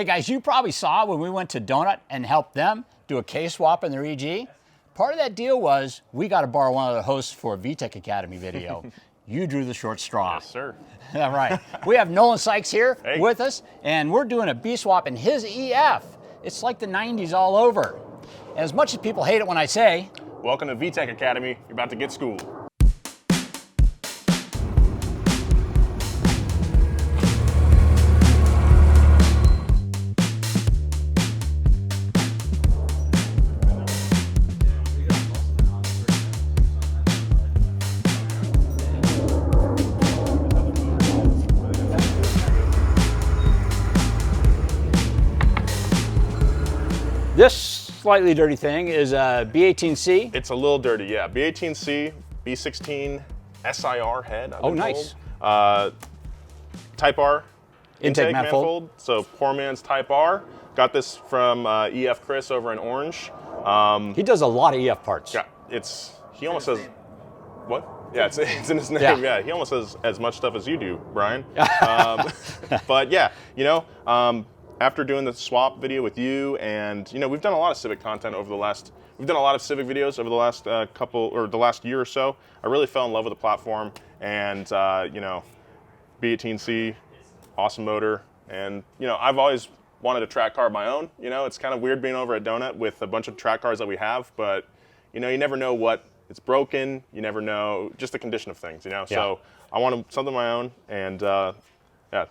Hey guys, you probably saw when we went to Donut and helped them do a K-swap in their EG. Part of that deal was we got to borrow one of the hosts for a VTEC Academy video. You drew the short straw. Yes, sir. All right. We have Nolan Sykes here Hey. with us, and we're doing a B-swap in his EF. It's like the 90s all over. And as much as people hate it when I say, Welcome to VTEC Academy. You're about to get schooled. this slightly dirty thing is a B18C. It's a little dirty, yeah. B18C, B16 SIR head. I've Oh, been nice. told. Type R Intake manifold. So poor man's Type R. Got this from EF Chris over in Orange. He does a lot of EF parts. Yeah, he almost says, what? Yeah, it's in his name. Yeah. Yeah, he almost says as much stuff as you do, Brian. But yeah, after doing the swap video with you, and we've done a lot of Civic content over the last. We've done a lot of Civic videos over the last the last year or so. I really fell in love with the platform, and B18C, awesome motor, and I've always wanted a track car of my own. It's kind of weird being over at Donut with a bunch of track cars that we have, but you never know what it's broken. You never know just the condition of things. Yeah. So I wanted something of my own, and yeah.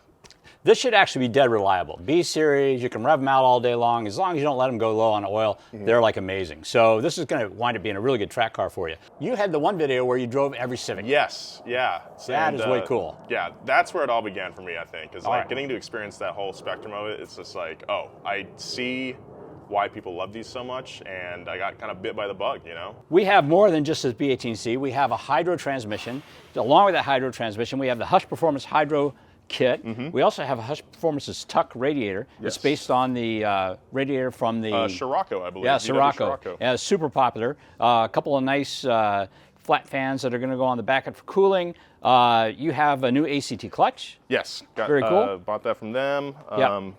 This should actually be dead reliable. B series, you can rev them out all day long. As long as you don't let them go low on oil, they're like amazing. So this is going to wind up being a really good track car for you. You had the one video where you drove every Civic. Yes, yeah. That is way cool. Yeah, that's where it all began for me, I think, is like right. getting to experience that whole spectrum of it. It's just like, oh, I see why people love these so much, and I got kind of bit by the bug, We have more than just this B18C. We have a hydro transmission. Along with that hydro transmission, we have the Hush Performance Hydro kit. We also have a Hush Performance's Tuck radiator. Yes. It's based on the radiator from the Scirocco, I believe. Yeah, VW Scirocco. Yeah, it's super popular. A couple of nice flat fans that are going to go on the back end for cooling. You have a new ACT clutch. Yes, Very cool. Bought that from them. Yep.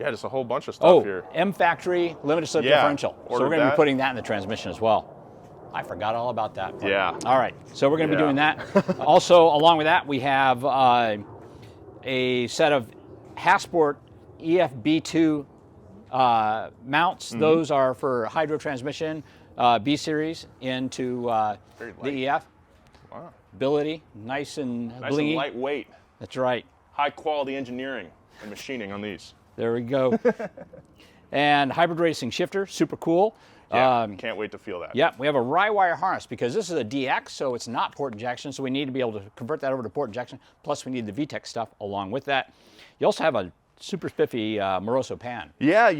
Yeah, just a whole bunch of stuff here. M Factory limited slip Yeah, differential. So we're ordered going to be that. putting that in the transmission as well. I forgot all about that part. Yeah. All right, so we're going to be Yeah. doing that. Also, along with that, we have a set of Hasport EFB2 mounts. Those are for hydro transmission, B series into Very the light. EF. Wow. Ability, nice and Nice blingy. and lightweight. That's right. High quality engineering and machining on these. There we go. And hybrid racing shifter, super cool. Yeah, can't wait to feel that. Yeah, we have a Rye-wire harness because this is a DX, so it's not port injection, so we need to be able to convert that over to port injection, plus we need the VTEC stuff along with that. You also have a super spiffy Moroso pan. Yeah,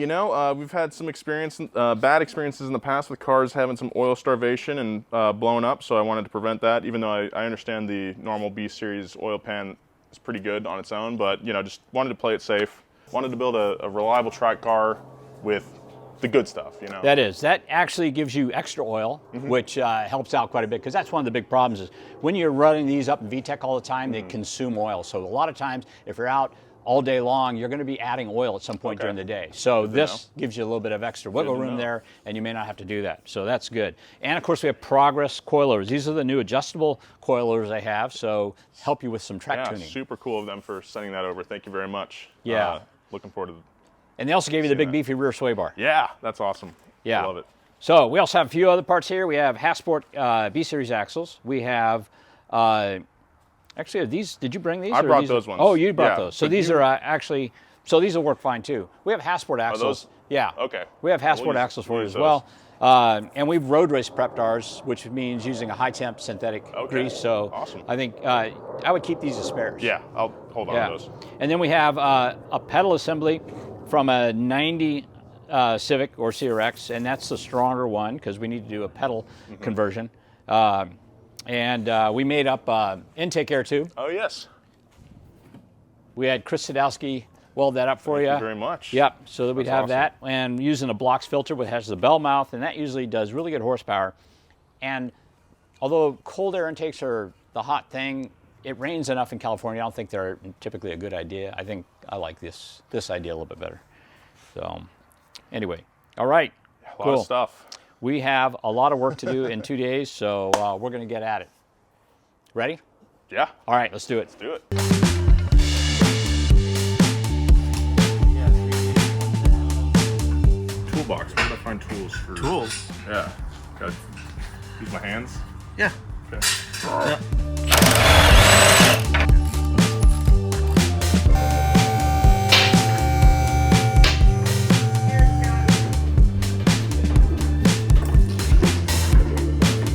we've had some bad experiences in the past with cars having some oil starvation and blowing up, so I wanted to prevent that, even though I understand the normal B series oil pan is pretty good on its own, but just wanted to play it safe. Wanted to build a reliable track car with the good stuff, That actually gives you extra oil, which helps out quite a bit, because that's one of the big problems is when you're running these up in VTEC all the time, they consume oil. So a lot of times, if you're out all day long, you're going to be adding oil at some point during the day. So this gives you a little bit of extra wiggle room there, and you may not have to do that. So that's good. And of course, we have Progress coilers. These are the new adjustable coilers they have, so help you with some track tuning. Super cool of them for sending that over. Thank you very much. Yeah. Looking forward to And they also gave you the big beefy rear sway bar. Yeah, that's awesome. Yeah. I love it. So we also have a few other parts here. We have Hasport B-Series axles. We have, actually, are these, did you bring these? I or brought these those ones. Oh, you brought Yeah, those. So but these are actually, so these will work fine too. We have Hasport axles. those? Yeah. Okay. We have We'll Hasport use- axles for we'll you use as well. And we've road race prepped ours, which means using a high temp synthetic grease. So Awesome. I think I would keep these as spares. Yeah, I'll hold on to those. And then we have a pedal assembly from a 90 Civic or CRX, and that's the stronger one because we need to do a pedal conversion. And we made up intake air tube. Oh, yes. We had Chris Sadowski weld that up for you. Thank you very much. Yep, so that we'd That's have awesome. that. And using a Blox filter, which has the bell mouth, and that usually does really good horsepower. And although cold air intakes are the hot thing, it rains enough in California. I don't think they're typically a good idea. I think I like this idea a little bit better. So anyway, all right. A lot of stuff. We have a lot of work to do in 2 days, so we're going to get at it. Ready? Yeah. All right, let's do it. Let's do it. Toolbox. Where do I find tools for Tools? Yeah. Gotta use my hands. Yeah. Okay. Yeah.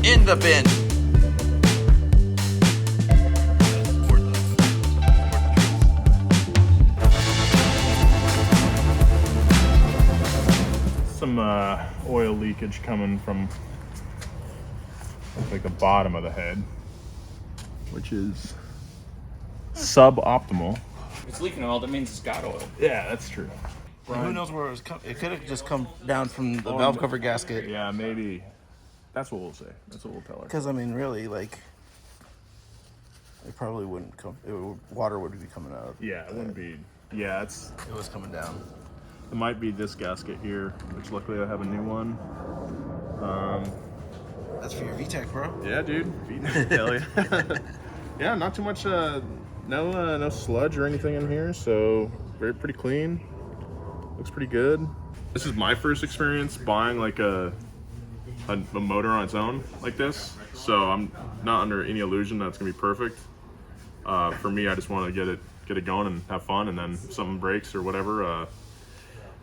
In the bin. Some oil leakage coming from like the bottom of the head, which is suboptimal. If it's leaking oil, that means it's got oil. Yeah, that's true. Who knows where it was coming? It could have just come down from the valve cover gasket. Yeah, maybe. That's what we'll say. That's what we'll tell her. Because I mean, really, like, it probably wouldn't come. Water would be coming out. Yeah, it wouldn't be. Yeah, It was coming down. it might be this gasket here, which luckily I have a new one. That's for your VTEC, bro. Yeah, dude. Hell yeah. Yeah, not too much. No sludge or anything in here, so pretty clean. Looks pretty good. This is my first experience buying like a motor on its own like this, so I'm not under any illusion that it's gonna be perfect. For me, I just want to get it going and have fun, and then if something breaks or whatever,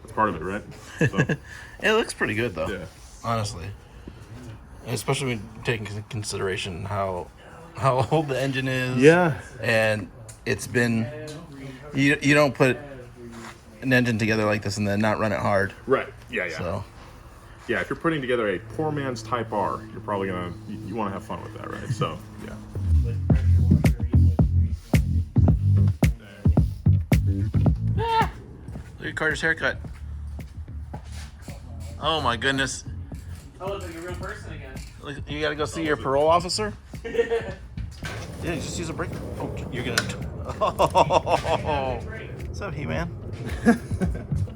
that's part of it, right? So, It looks pretty good though. yeah. Honestly, especially when taking into consideration how old the engine is. Yeah. And it's been. You don't put an engine together like this and then not run it hard. Right. Yeah. Yeah. So. Yeah, if you're putting together a poor man's Type R, you're probably gonna you want to have fun with that, right? So yeah. Look at Carter's haircut. Oh my goodness. I look like a real person again. Look, you gotta go see your parole officer? Yeah, just use a brake. Oh, you're gonna. Oh. What's up, He-Man?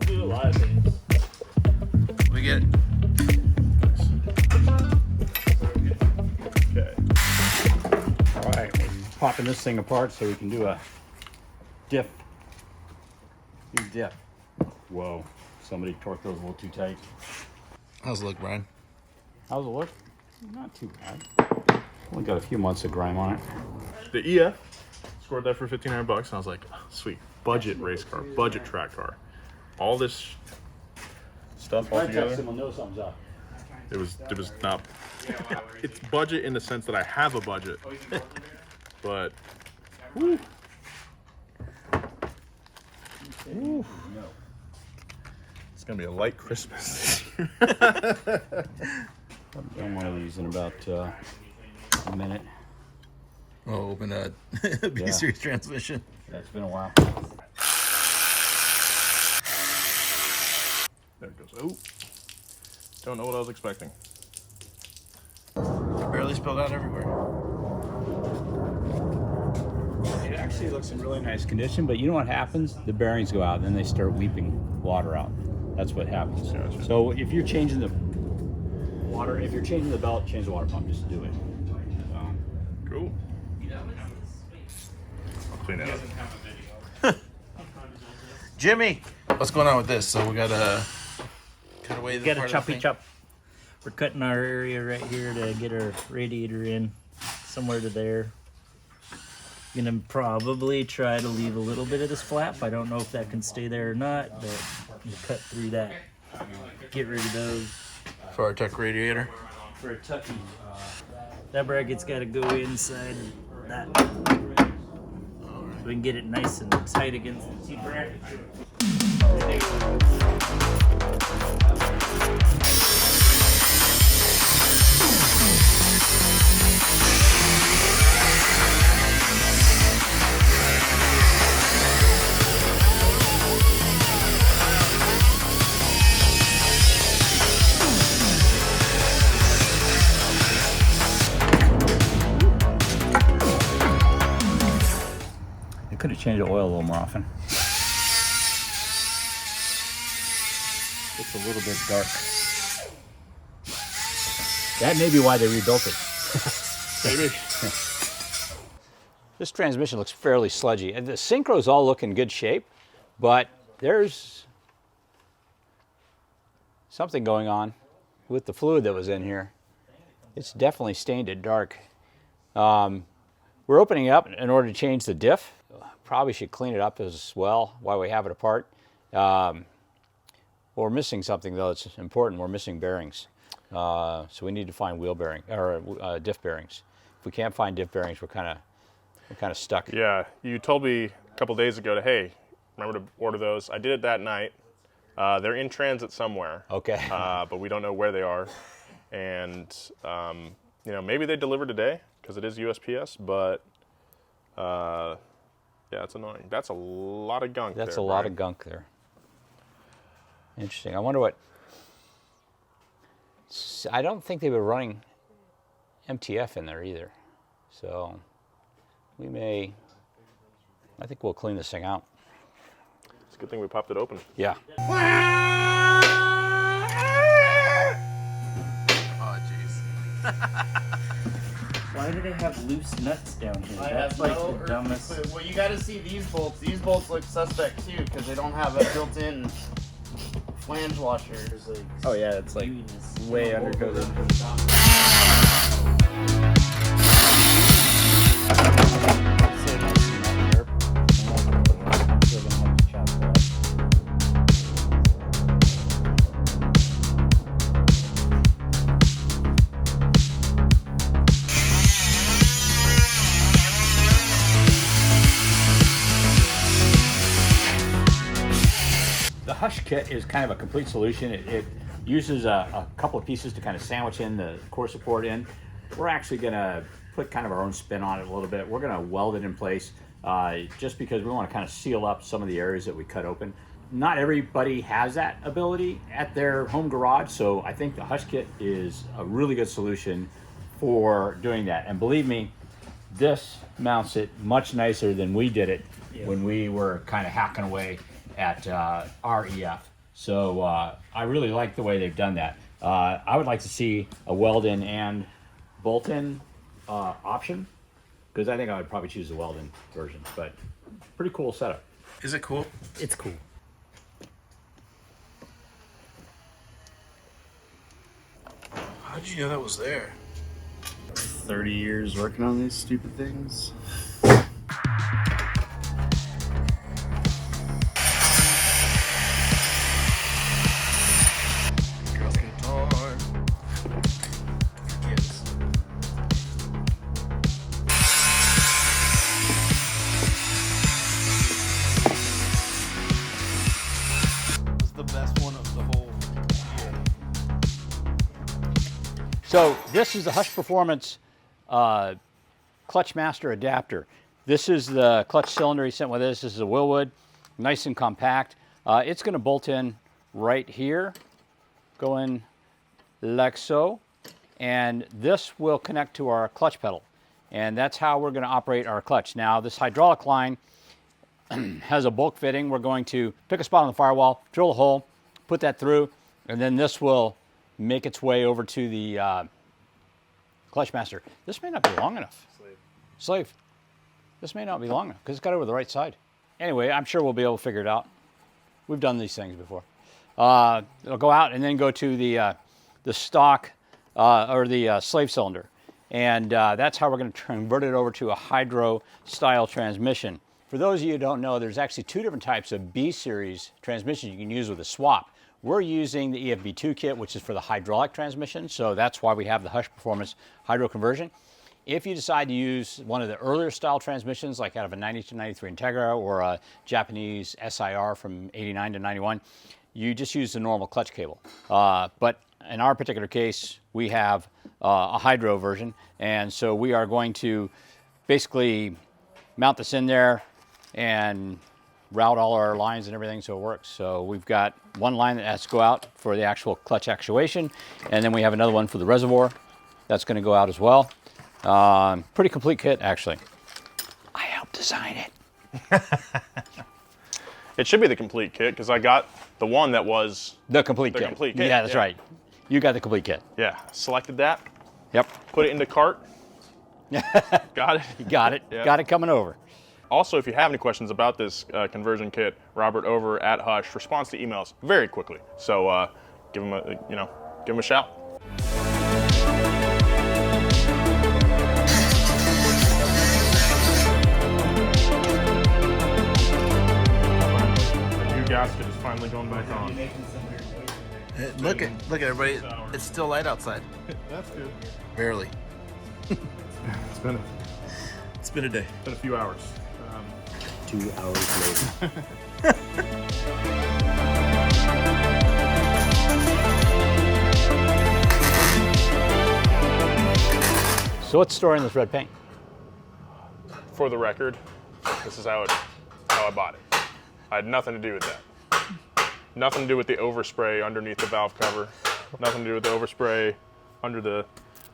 Do a lot of things. We get it. Okay. All right, we're popping this thing apart so we can do a diff. Diff. Whoa, somebody torqued those a little too tight. How's it look, Brian? How's it look? Not too bad. Only got a few months of grime on it. The EF scored that for $1,500, and I was like, oh, sweet, budget race car, budget track car, all this stuff all together. Someone knows something's up. It was not. It's budget in the sense that I have a budget, but. Whew. Whew. It's gonna be a light Christmas this year. I've done one of these in about a minute. Oh, open a B-Series transmission. Yeah, it's been a while. There it goes. Oh, don't know what I was expecting. Barely spilled out everywhere. It actually looks in really nice condition, but you know what happens? The bearings go out, and then they start weeping water out. That's what happens. Gotcha. So if you're changing the water, if you're changing the belt, change the water pump. Just do it. Cool. I'll clean that up. Jimmy, what's going on with this? So we gotta cut away the Got a part of the choppy thing. chop. We're cutting our area right here to get our radiator in somewhere to there. Gonna probably try to leave a little bit of this flap. I don't know if that can stay there or not, but you cut through that. Get rid of those. For our tech radiator. For a tucky. That bracket's gotta go inside that. So we can get it nice and tight against the T-bracket. change the oil a little more often. It's a little bit dark. That may be why they rebuilt it. Maybe. This transmission looks fairly sludgy. And the synchros all look in good shape, but there's something going on with the fluid that was in here. It's definitely stained it dark. We're opening it up in order to change the diff. Probably should clean it up as well while we have it apart. We're missing something though. It's important. We're missing bearings, so we need to find wheel bearing or diff bearings. If we can't find diff bearings, we're kind of stuck. Yeah, you told me a couple days ago to, hey, remember to order those. I did it that night. They're in transit somewhere. Okay. But we don't know where they are, and you know, maybe they deliver today because it is USPS. But yeah, it's annoying. That's a lot of gunk. That's there, a lot Brian. of gunk there. Interesting. I wonder what. I don't think they were running MTF in there either. So we may. I think we'll clean this thing out. It's a good thing we popped it open. Yeah. Oh, jeez. Why do they have loose nuts down here? I That's have like no the dumbest. clue. Well, you got to see these bolts. These bolts look suspect too because they don't have a built-in flange washer. Like, Oh yeah, it's like way undercoated. The Hush kit is kind of a complete solution. It uses a couple of pieces to kind of sandwich in the core support in. We're actually going to put kind of our own spin on it a little bit. We're going to weld it in place just because we want to kind of seal up some of the areas that we cut open. Not everybody has that ability at their home garage, so I think the Hush kit is a really good solution for doing that. And believe me, this mounts it much nicer than we did it when we were kind of hacking away at REF. So I really like the way they've done that. I would like to see a weld-in and bolt-in option, because I think I would probably choose the weld-in version, but pretty cool setup. is it cool? It's cool. How did you know that was there? 30 years working on these stupid things. Girls guitar. Kids. It's the best one of the whole year. So this is the Hush Performance Clutch Master adapter. This is the clutch cylinder he sent with this. This is a Willwood, nice and compact. It's going to bolt in right here, go in like so, and this will connect to our clutch pedal. And that's how we're going to operate our clutch. Now this hydraulic line has a bulk fitting. We're going to pick a spot on the firewall, drill a hole, put that through, and then this will make its way over to the clutch master. This may not be long enough. Slave. This may not be long enough because it's got over the right side. Anyway, I'm sure we'll be able to figure it out. We've done these things before. It'll go out and then go to the stock or the slave cylinder. And that's how we're going to convert it over to a hydro style transmission. For those of you who don't know, there's actually two different types of B-series transmissions you can use with a swap. We're using the EFB2 kit, which is for the hydraulic transmission, so that's why we have the Hush Performance hydro conversion. If you decide to use one of the earlier style transmissions, like out of a 92-93 Integra or a Japanese SIR from 89 to 91, you just use the normal clutch cable. But in our particular case, we have a hydro version, and so we are going to basically mount this in there and route all our lines and everything so it works. So we've got one line that has to go out for the actual clutch actuation, and then we have another one for the reservoir that's going to go out as well. Pretty complete kit, actually. I helped design it. It should be the complete kit because I got the one that was The complete kit. complete kit, Yeah, that's yeah. right. You got the complete kit. yeah. Selected that, Yep. put it into cart. Got it. You got it. Yeah. Got it coming over. Also, if you have any questions about this conversion kit, Robert over at Hush responds to emails very quickly. So give him a shout. The new gasket is finally going back on. Look at everybody. It's still light outside. That's good. Barely. It's been a day. a few hours. 2 hours later. So what's storing this red paint? For the record, this is how I bought it. I had nothing to do with that. Nothing to do with the overspray underneath the valve cover. Nothing to do with the overspray under the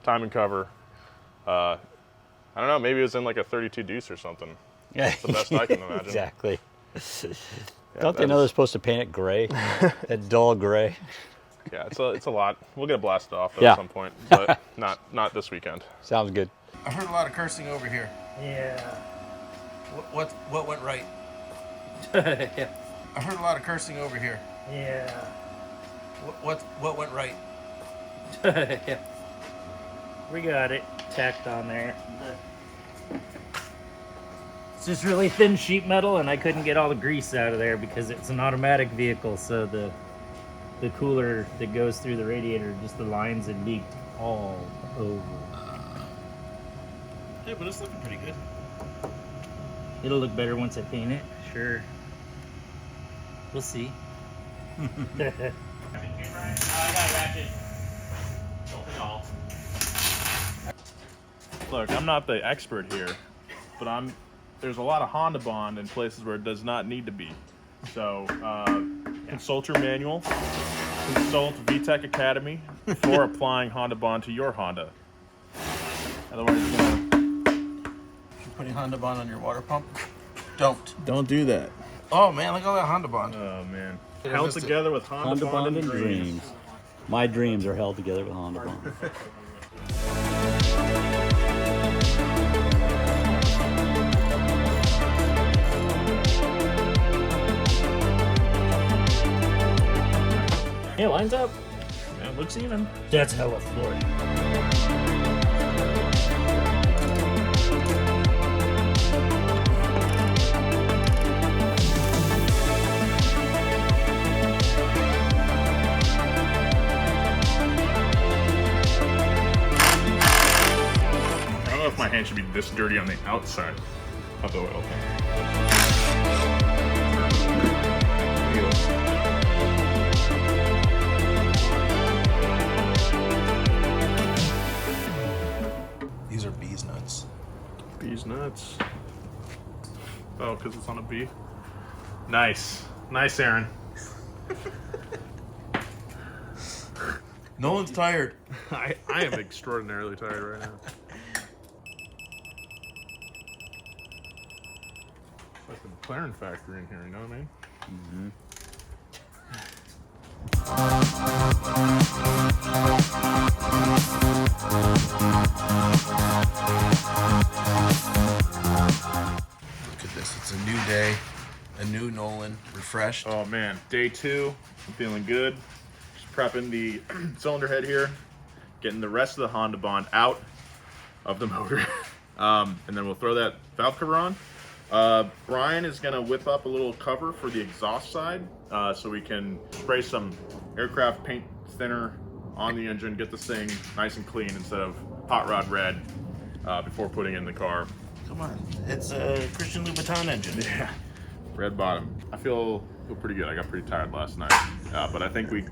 timing cover. I don't know, maybe it was in like a 32 deuce or something. Yeah. That's the best I can imagine. Exactly. Don't they know they're supposed to paint it gray? That dull gray. Yeah, it's a lot. We'll get blasted off though Yeah. at some point, but not this weekend. Sounds good. I heard a lot of cursing over here. Yeah. What went right? Yeah. I heard a lot of cursing over here. Yeah. What went right? Yeah. We got it tacked on there. It's just really thin sheet metal, and I couldn't get all the grease out of there because it's an automatic vehicle, so the cooler that goes through the radiator, just the lines had leaked all over. Yeah, but it's looking pretty good. It'll look better once I paint it, sure. We'll see. Look, I'm not the expert here, but there's a lot of Honda Bond in places where it does not need to be. So consult your manual, consult VTEC Academy before applying Honda Bond to your Honda. Otherwise, You're putting Honda Bond on your water pump? Don't do that. Oh man, look at all that Honda Bond. Oh man. I Held missed it. together with Honda, Bond and dreams. My dreams are held together with Honda Bond. Yeah, lines up. Yeah, it looks even. That's hella Florida. I don't know if my hand should be this dirty on the outside of the oil pan. These are bees nuts. Bees nuts. Oh, because it's on a bee? Nice. Nice, Aaron. Nolan's tired. I am extraordinarily tired right now. It's like the McLaren factory in here, you know what I mean? Mm-hmm. Look at this. It's a new day. A new Nolan. Refreshed. Oh man, day 2. I'm feeling good. Just prepping the cylinder head here, getting the rest of the Honda Bond out of the motor, and then we'll throw that valve cover on. Brian is gonna whip up a little cover for the exhaust side, so we can spray some aircraft paint thinner on the engine, get this thing nice and clean instead of hot rod red before putting it in the car. Come on. It's a Christian Louboutin engine. Yeah, red bottom. I feel pretty good. I got pretty tired last night, but I think we'll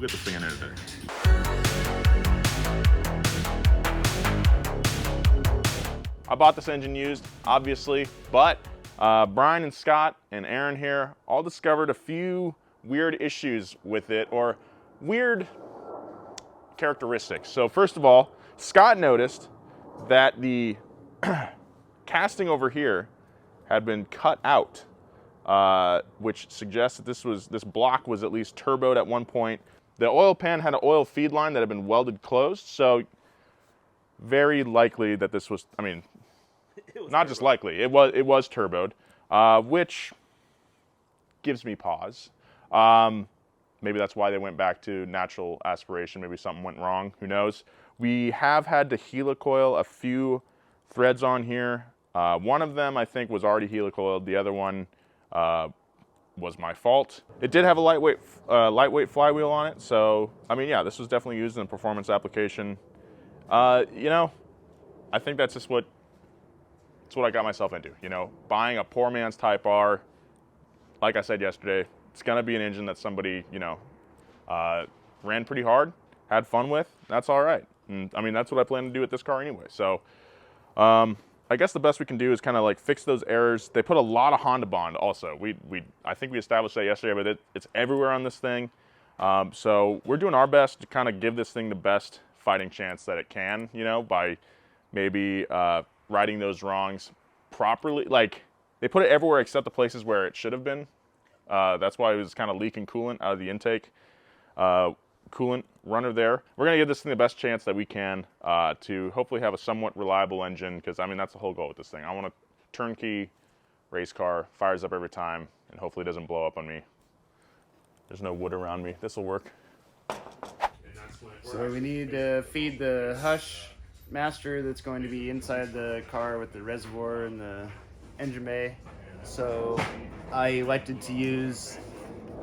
get this thing in there today. I bought this engine used, obviously, but Brian and Scott and Aaron here all discovered a few weird issues with it, or weird characteristics. So first of all, Scott noticed that the casting over here had been cut out, which suggests that this block was at least turboed at one point. The oil pan had an oil feed line that had been welded closed, so very likely that this was, I mean, not just likely, it was turboed, which gives me pause. Maybe that's why they went back to natural aspiration. Maybe something went wrong, who knows. We have had to helicoil a few threads on here. One of them I think was already helicoiled, the other one was my fault. It did have a lightweight flywheel on it, so I mean, yeah, this was definitely used in a performance application. You know, I think that's just what I got myself into. You know, buying a poor man's Type R. Like I said yesterday, it's gonna be an engine that somebody, you know, ran pretty hard, had fun with. That's all right. And I mean, that's what I plan to do with this car anyway. So, I guess the best we can do is kind of like fix those errors. They put a lot of Honda Bond also. I think we established that yesterday, but it's everywhere on this thing. So we're doing our best to kind of give this thing the best fighting chance that it can, you know, by maybe righting those wrongs properly. Like, they put it everywhere except the places where it should have been. That's why it was kind of leaking coolant out of the intake. Coolant runner there. We're going to give this thing the best chance that we can to hopefully have a somewhat reliable engine, because I mean, that's the whole goal with this thing. I want a turnkey race car, fires up every time, and hopefully doesn't blow up on me. There's no wood around me. This will work. So we need to feed the hush master that's going to be inside the car with the reservoir and the engine bay. So I elected to use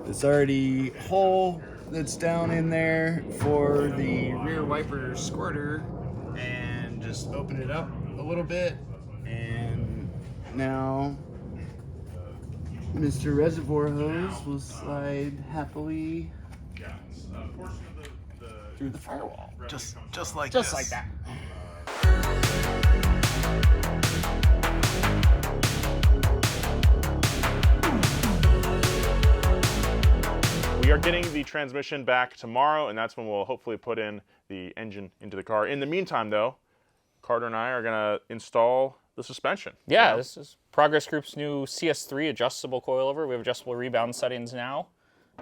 this already hole that's down in there for the rear wiper squirter, and just open it up a little bit, and now Mr. Reservoir Hose will slide happily through the firewall. Just like Just this. like that. We are getting the transmission back tomorrow, and that's when we'll hopefully put in the engine into the car. In the meantime, though, Carter and I are going to install the suspension. Yeah, You know? this is Progress Group's new CS3 adjustable coilover. We have adjustable rebound settings now.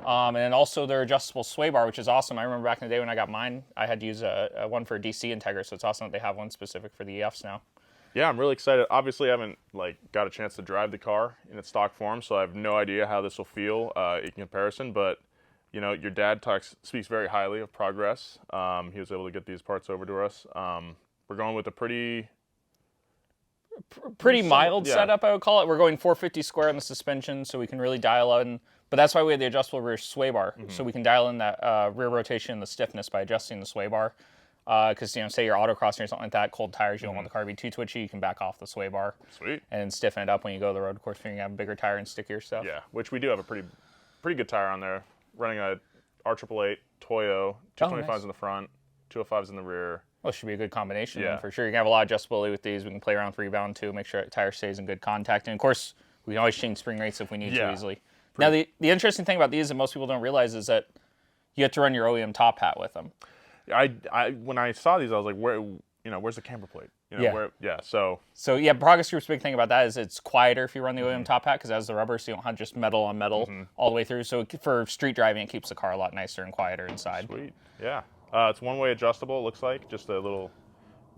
And then also their adjustable sway bar, which is awesome. I remember back in the day when I got mine, I had to use a one for a DC integra, so it's awesome that they have one specific for the EFs now. Yeah, I'm really excited. Obviously, I haven't got a chance to drive the car in its stock form, so I have no idea how this will feel in comparison. But you know, your dad speaks very highly of Progress. He was able to get these parts over to us. We're going with a pretty mild yeah. setup, I would call it. We're going 450 square on the suspension, so we can really dial in. But that's why we have the adjustable rear sway bar, so we can dial in that rear rotation and the stiffness by adjusting the sway bar. Because, you know, say you're autocrossing or something like that, cold tires, you don't want the car to be too twitchy, you can back off the sway bar. Sweet. And stiffen it up when you go to the road course, so you can have a bigger tire and stickier stuff. Yeah, which we do have a pretty good tire on there. Running a R888 Toyo, 225s nice. in the front, 205s in the rear. Well, it should be a good combination Yeah. for sure. You can have a lot of adjustability with these. We can play around with rebound too, make sure the tire stays in good contact. And of course, we can always change spring rates if we need to easily. Now, the interesting thing about these that most people don't realize is that you have to run your OEM top hat with them. When I saw these, I was like, where's the camber plate? You know, Yeah. So So Progress Group's big thing about that is it's quieter if you run the OEM top hat because it has the rubber, so you don't have just metal on metal all the way through. So for street driving, it keeps the car a lot nicer and quieter inside. sweet. Yeah. It's one-way adjustable. It looks like just a little.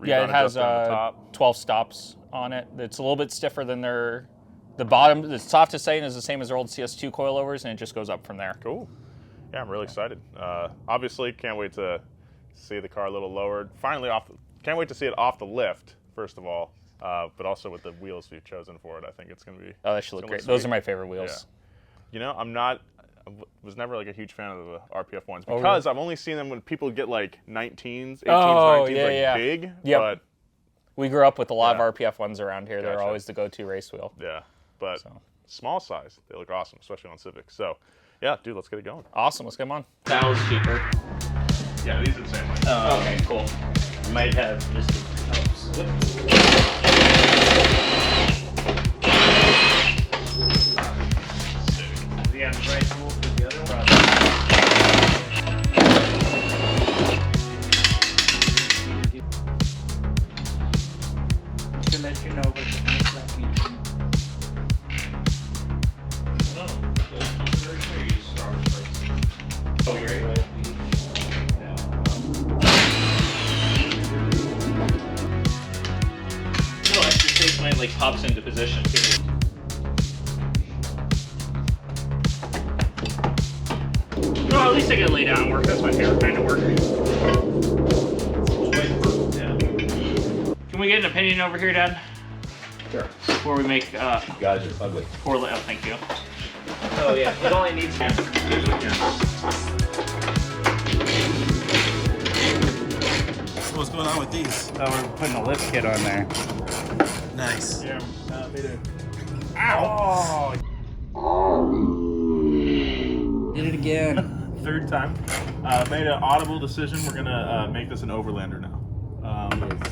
Yeah, it rebound has adjuster on the top. 12 stops on it. It's a little bit stiffer than the bottom. The softest setting is the same as their old CS2 coilovers, and it just goes up from there. Cool. Yeah, I'm really excited. Obviously, can't wait to see the car a little lowered. Finally, can't wait to see it off the lift, first of all, but also with the wheels we've chosen for it. I think it's going to be. Oh, that should look gonna great. Those sweet. are my favorite wheels. Yeah. You know, I was never like a huge fan of the RPF ones Oh, because really? I've only seen them when people get like 19s, 18s, Oh, 19s, yeah. big. Yep. But We grew up with a lot Yeah. of RPF ones around here. They're Gotcha. always the go-to race wheel. yeah, but So. small size, they look awesome, especially on Civics. So, yeah, dude, let's get it going. Awesome. Let's get them on. That was cheaper. Yeah, these are the same. Okay, cool. Might have just the right tool for the other one. To let you know what the Oh, you're right. Little extra space when it like pops into position too. No, at least I get to lay down and work. That's my favorite kind of work. Can we get an opinion over here, Dad? Sure. Before we make You guys are ugly. poor oh, thank you. Oh yeah, it only needs So what's going on with these? We're putting a lift kit on there. Nice. Yeah, made it. Ow! Did it again. Third time. Made an audible decision. We're gonna make this an overlander now.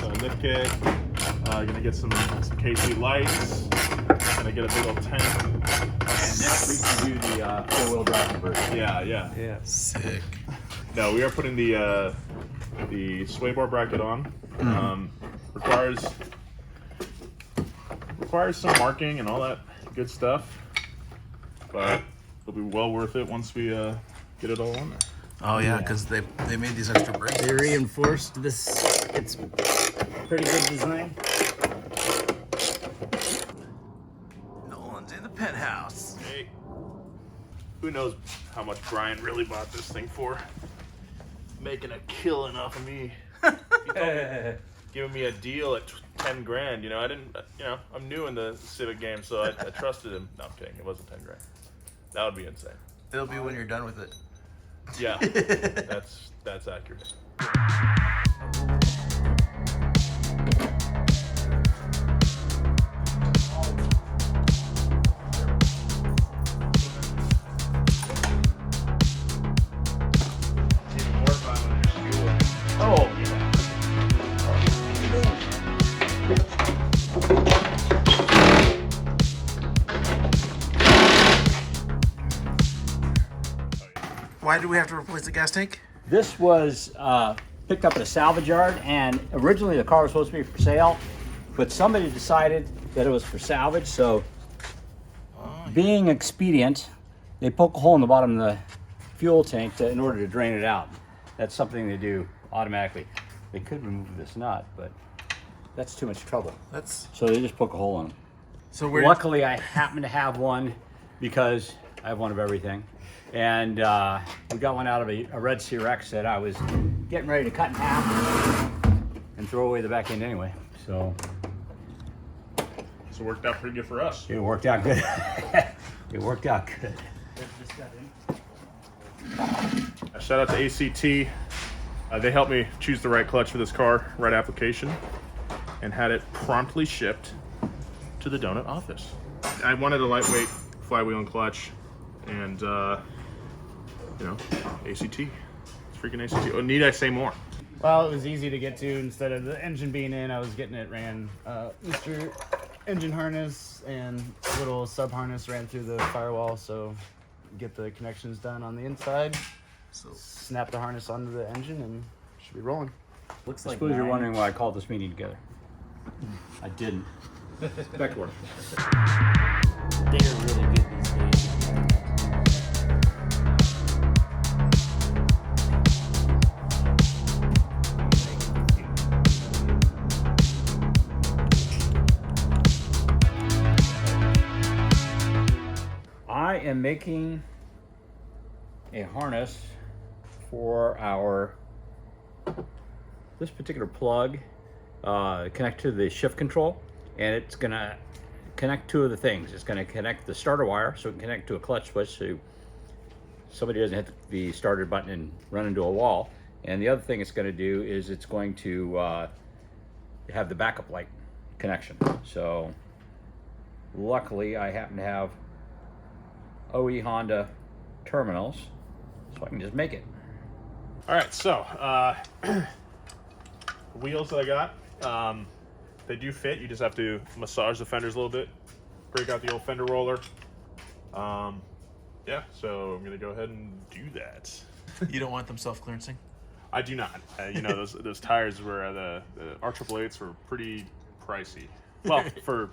So lift kit. Gonna get some KC lights. Gonna get a big old tent. And next week we do the 4-wheel drive conversion. Yeah. Sick. No, we are putting the sway bar bracket on. Requires some marking and all that good stuff, but it'll be well worth it once we get it all on there. Oh yeah, because they made these extra brakes. They reinforced this. It's pretty good design. Nolan's in the penthouse. Hey, who knows how much Brian really bought this thing for? Making a killing off of me. He told me, giving me a deal at 10 grand. You know, I didn't. You know, I'm new in the Civic game, so I trusted him. No, I'm kidding. It wasn't 10 grand. That would be insane. It'll be when you're done with it. Yeah, that's accurate. Oh, yeah. Why do we have to replace the gas tank? This was picked up at a salvage yard, and originally the car was supposed to be for sale, but somebody decided that it was for salvage, so being expedient, they poke a hole in the bottom of the fuel tank in order to drain it out. That's something they do automatically. They could remove this nut, but that's too much trouble. So they just poke a hole in them. So we're Luckily, I happen to have one because I have one of everything. And we got one out of a red CRX that I was getting ready to cut in half and throw away the back end anyway. So it worked out pretty good for us. it worked out good. It worked out good. Shout out to ACT. They helped me choose the right clutch for this car, right application, and had it promptly shipped to the donut office. I wanted a lightweight flywheel and clutch, and you know, ACT. It's freaking ACT. Oh, need I say more? Well, it was easy to get to. Instead of the engine being in, I was getting it ran. Mr. Engine harness and little sub harness ran through the firewall, so get the connections done on the inside. so Snap the harness onto the engine and should be rolling. Looks I like suppose you're mine. wondering why I called this meeting together. I didn't. Back to work. They're really good these days. I am making a harness for this particular plug, connect to the shift control, and it's gonna connect two of the things. It's gonna connect the starter wire so it can connect to a clutch switch so somebody doesn't hit the starter button and run into a wall. And the other thing it's gonna do is it's going to have the backup light connection. So luckily I happen to have OE Honda terminals, so I can just make it. All right, so the wheels that I got, they do fit. You just have to massage the fenders a little bit, break out the old fender roller. Yeah, so I'm gonna go ahead and do that. you don't want them self-clearancing? I do not. You know, those tires were the R888s were pretty pricey. Well, for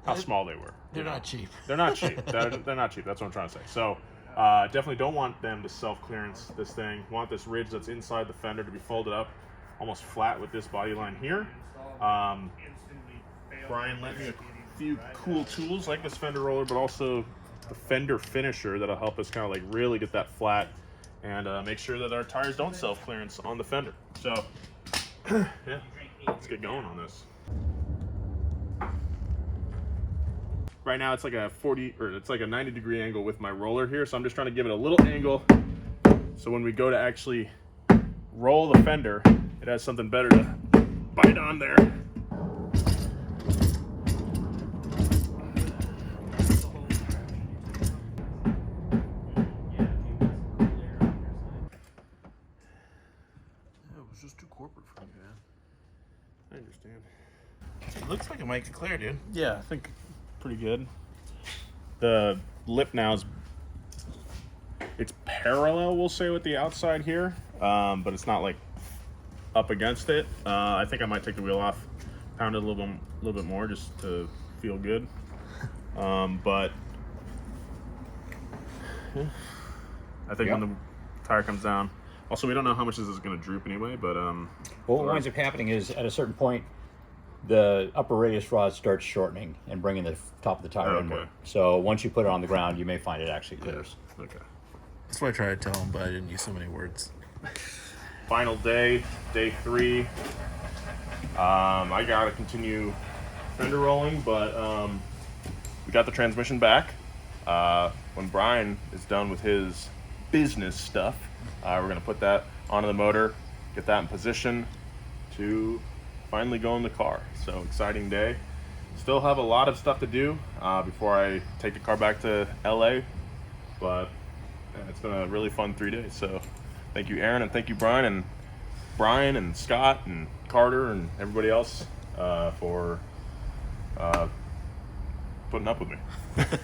how small they were. They're you know. not cheap. They're not cheap. They're not cheap. That's what I'm trying to say. So Definitely don't want them to self-clearance this thing. Want this ridge that's inside the fender to be folded up almost flat with this body line here. Brian lent me a few cool tools like this fender roller, but also the fender finisher that'll help us kind of like really get that flat and make sure that our tires don't self-clearance on the fender. So yeah, let's get going on this. Right now it's like a 90-degree angle with my roller here, so I'm just trying to give it a little angle so when we go to actually roll the fender, it has something better to bite on there. Just too corporate for me, man. I understand. It looks like it might get clear, dude. Yeah, I think pretty good. The lip now it's parallel, we'll say, with the outside here, but it's not like up against it. I think I might take the wheel off, pound it a little bit more just to feel good. But yeah. I think when the tire comes down. Also, we don't know how much this is going to droop anyway, but Well, what winds up happening is at a certain point, the upper radius rod starts shortening and bringing the top of the tire inward. So once you put it on the ground, you may find it actually clears. Okay. That's what I tried to tell him, but I didn't use so many words. Final day 3. I gotta continue fender rolling, but we got the transmission back. When Brian is done with his business stuff, we're gonna put that onto the motor, get that in position to finally go in the car. So exciting day. Still have a lot of stuff to do before I take the car back to LA, but yeah, it's been a really fun 3 days. So thank you, Aaron, and thank you, Brian and Scott and Carter and everybody else for putting up with me. The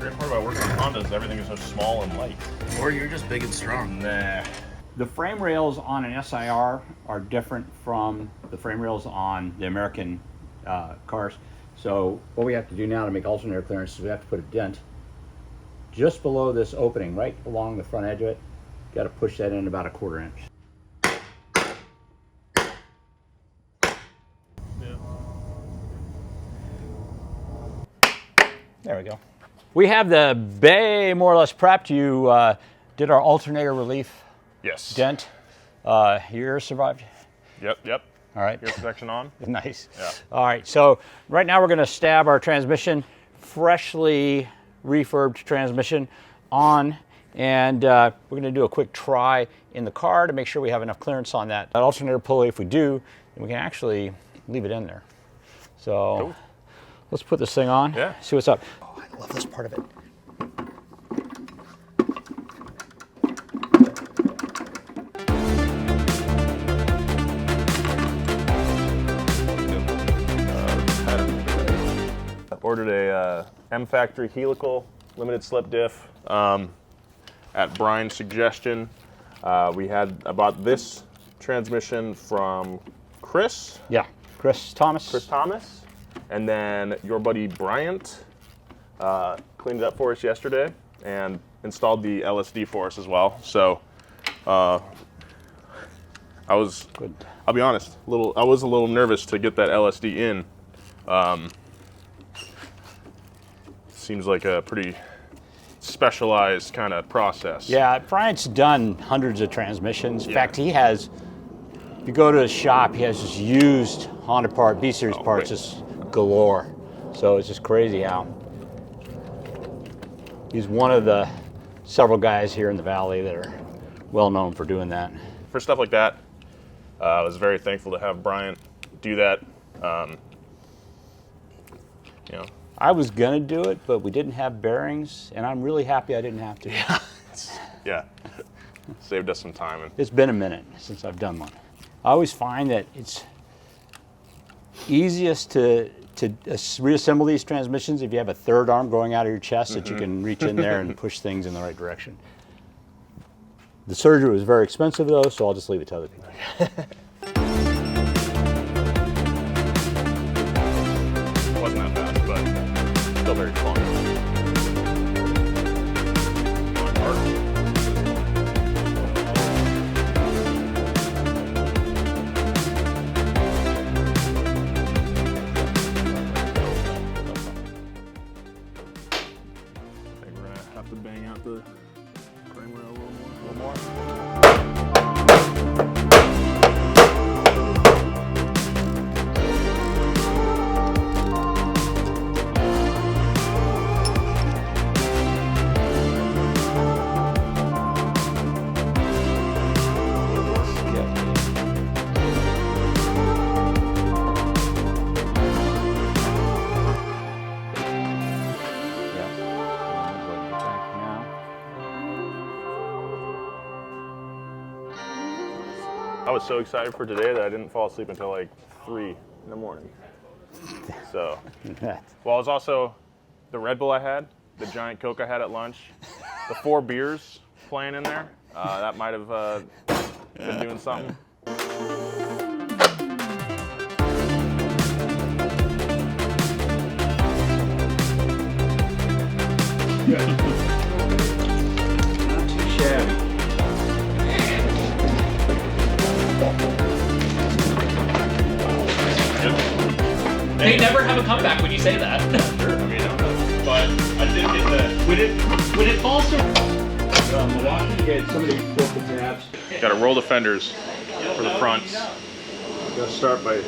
great part about working on Honda is everything is so small and light. Or you're just big and strong. Nah. The frame rails on an SIR are different from the frame rails on the American cars. So what we have to do now to make alternator clearance is we have to put a dent just below this opening, right along the front edge of it. Got to push that in about 1/4 inch. There we go. We have the bay more or less prepped. You did our alternator relief Yes. dent. Your ear survived? Yep. All right. Ear protection on. Nice. Yeah. All right, so right now we're going to stab our transmission, freshly refurbed transmission, on, and we're going to do a quick try in the car to make sure we have enough clearance on that alternator pulley. If we do, then we can actually leave it in there. So Cool. Let's put this thing on, Yeah. see what's up. Oh, I love this part of it. Ordered a M Factory helical limited slip diff at Brian's suggestion. I bought this transmission from Chris Yeah, Chris Thomas. and then your buddy Bryant cleaned it up for us yesterday and installed the LSD for us as well. So I'll be honest, I was a little nervous to get that LSD in. Seems like a pretty specialized kind of process. Yeah, Bryant's done hundreds of transmissions. In fact, he has, if you go to his shop, he has just used Honda B-Series parts just galore. So it's just crazy how he's one of the several guys here in the Valley that are well known for doing that. For stuff like that, I was very thankful to have Bryant do that. I was gonna do it, but we didn't have bearings, and I'm really happy I didn't have to. Yeah, saved us some time. It's been a minute since I've done one. I always find that it's easiest to reassemble these transmissions if you have a third arm going out of your chest that you can reach in there and push things in the right direction. The surgery was very expensive though, so I'll just leave it to other people. Wasn't that bad, but still still very fun. Have to bang out the frame rail a little more. I was so excited for today that I didn't fall asleep until like 3 in the morning. So, well, it was also the Red Bull I had, the giant Coke I had at lunch, the 4 beers playing in there. That might have been doing something. Not too shabby. They never have a comeback when you say that. Sure, I mean, but I did get the. Would it fall through? Milwaukee did somebody broke the tabs. Got to roll the fenders for the fronts. Gotta start by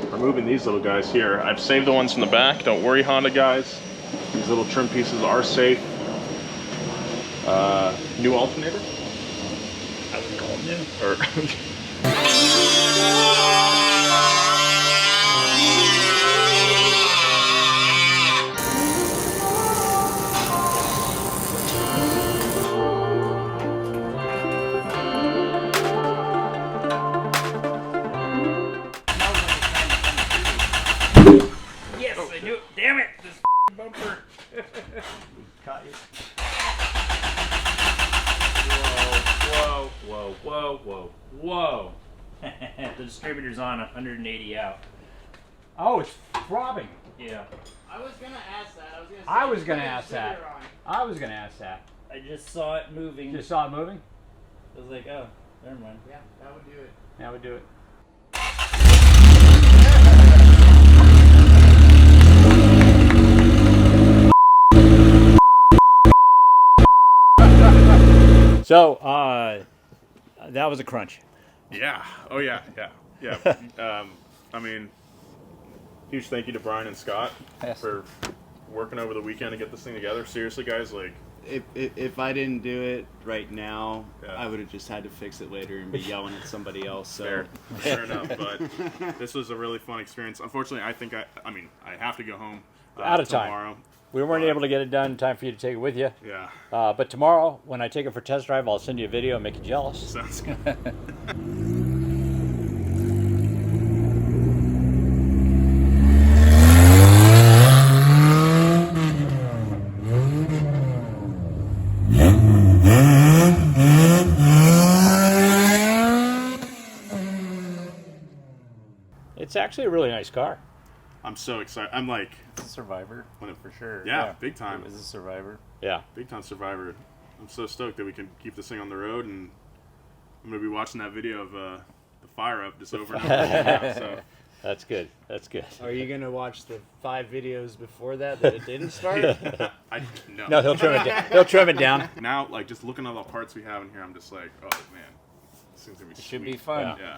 removing these little guys here. I've saved the ones in the back. Don't worry, Honda guys. These little trim pieces are safe. New alternator? I would call it new. Or Yes, I knew it. Damn it! This bumper. Caught you. Whoa, whoa, whoa, whoa, whoa. The distributor's on 180 out. Oh, it's throbbing. Yeah. I was gonna ask that. I was gonna ask that. I was gonna ask that. I just saw it moving. Just saw it moving? I was like, oh, never mind. Yeah, that would do it. That would do it. So, that was a crunch. yeah, oh yeah. I mean, huge thank you to Brian and Scott for working over the weekend to get this thing together. Seriously, guys, like. If I didn't do it right now, Yeah. I would have just had to fix it later and be yelling at somebody else. So. Fair enough, but this was a really fun experience. Unfortunately, I think I have to go home Out of time. tomorrow. We weren't able to get it done in time for you to take it with you. Yeah, But tomorrow, when I take it for test drive, I'll send you a video and make you jealous. sounds good. It's actually a really nice car. I'm so excited. I'm like, It's a Survivor, when it, for sure. yeah, big time. It's a Survivor. Yeah. Big time Survivor. I'm so stoked that we can keep this thing on the road, and I'm gonna be watching that video of the fire up just over and over again now, so. That's good. That's good. Are you gonna watch the 5 videos before that it didn't start? No, he'll trim it down. He'll trim it down. Now, like, just looking at all the parts we have in here, I'm just like, oh man, this thing's gonna be Should be sweet. fun. Yeah.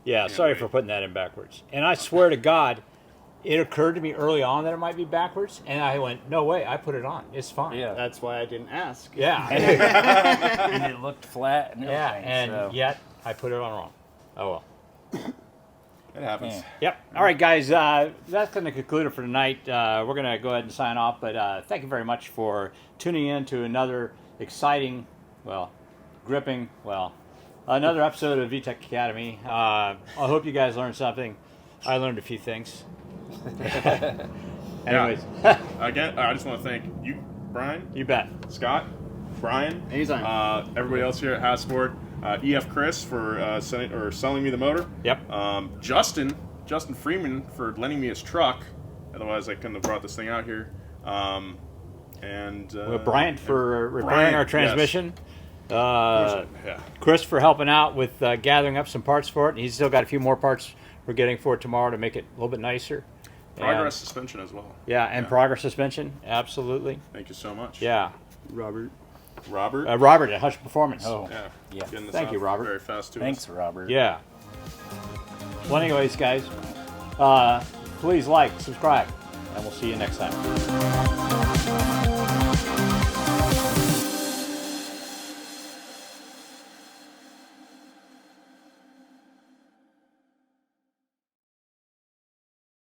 Yeah, sorry for putting that in backwards. And I swear to God, it occurred to me early on that it might be backwards, and I went, no way, I put it on. It's fine. Yeah. That's why I didn't ask. Yeah. And it looked flat and Yeah, everything. and so. yet I put it on wrong. Oh well. It happens. Yeah. Yep. All right, guys. That's going to conclude it for tonight. We're going to go ahead and sign off. But thank you very much for tuning in to another exciting, gripping, another episode of VTEC Academy. I hope you guys learned something. I learned a few things. Anyways, Again, I just want to thank you, Brian, you bet. Scott, Brian, Anytime. everybody else here at Hasport, EF Chris for selling me the motor. Yep. Justin Justin Freeman for lending me his truck. Otherwise, I couldn't have brought this thing out here. Bryant for repairing our transmission. Yeah. Chris for helping out with gathering up some parts for it. He's still got a few more parts we're getting for it tomorrow to make it a little bit nicer. Progress suspension as well. Yeah, and Progress suspension, absolutely. Thank you so much. Yeah. Robert Robert at Hush Performance. Oh, yeah. Thank you, Robert. Very fast to thanks, us. Robert. Yeah. Well, anyways, guys, please like, subscribe, and we'll see you next time.